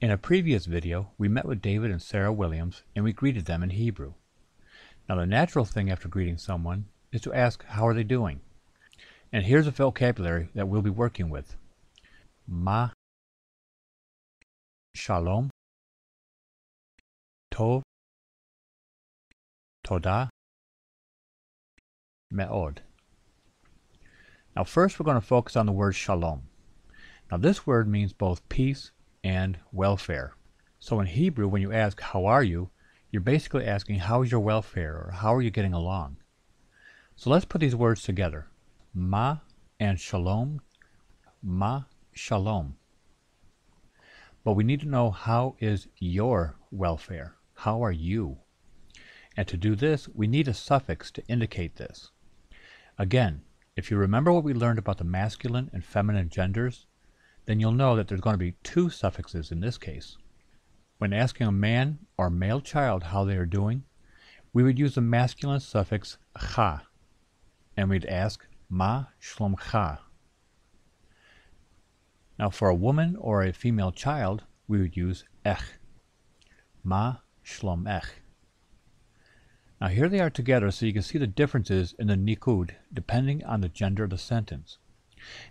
In a previous video, we met with David and Sarah Williams and we greeted them in Hebrew. Now the natural thing after greeting someone is to ask how are they doing. And here's a vocabulary that we'll be working with. Ma, shalom, tov, todah, me'od. Now first we're going to focus on the word shalom. Now this word means both peace and welfare. So in Hebrew, when you ask how are you, you're basically asking how is your welfare or how are you getting along. So let's put these words together. Ma and shalom, ma shalom. But we need to know how is your welfare. How are you? And to do this, we need a suffix to indicate this. Again, if you remember what we learned about the masculine and feminine genders, then you'll know that there's going to be two suffixes in this case. When asking a man or male child how they are doing, we would use the masculine suffix cha, and we'd ask ma shlomcha. Now for a woman or a female child, we would use ech, ma shlomech. Now here they are together so you can see the differences in the nikud depending on the gender of the sentence.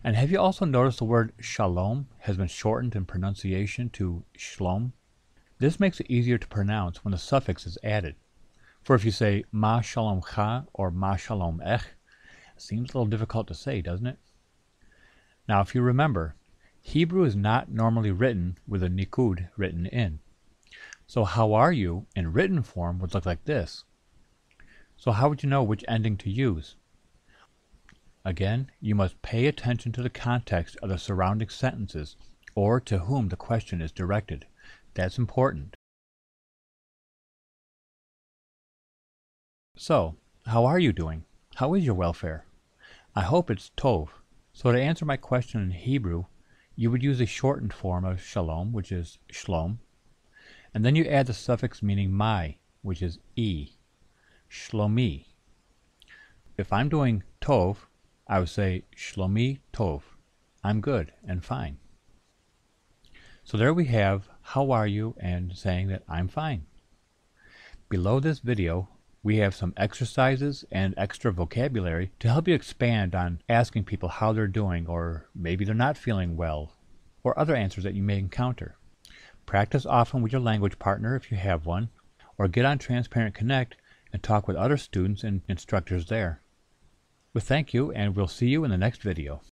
And have you also noticed the word shalom has been shortened in pronunciation to shlom? This makes it easier to pronounce when the suffix is added. For if you say ma shalom cha or ma shalom ech, it seems a little difficult to say, doesn't it? Now if you remember, Hebrew is not normally written with a nikud written in. So how are you in written form would look like this. So how would you know which ending to use? Again, you must pay attention to the context of the surrounding sentences or to whom the question is directed. That's important. So, how are you doing? How is your welfare? I hope it's tov. So to answer my question in Hebrew, you would use a shortened form of shalom, which is shlom, and then you add the suffix meaning my, which is e, shlomi. If I'm doing tov, I would say shlomi tov. I'm good and fine. So there we have how are you and saying that I'm fine. Below this video, we have some exercises and extra vocabulary to help you expand on asking people how they're doing, or maybe they're not feeling well, or other answers that you may encounter. Practice often with your language partner if you have one, or get on Transparent Connect and talk with other students and instructors there. Well, thank you, and we'll see you in the next video.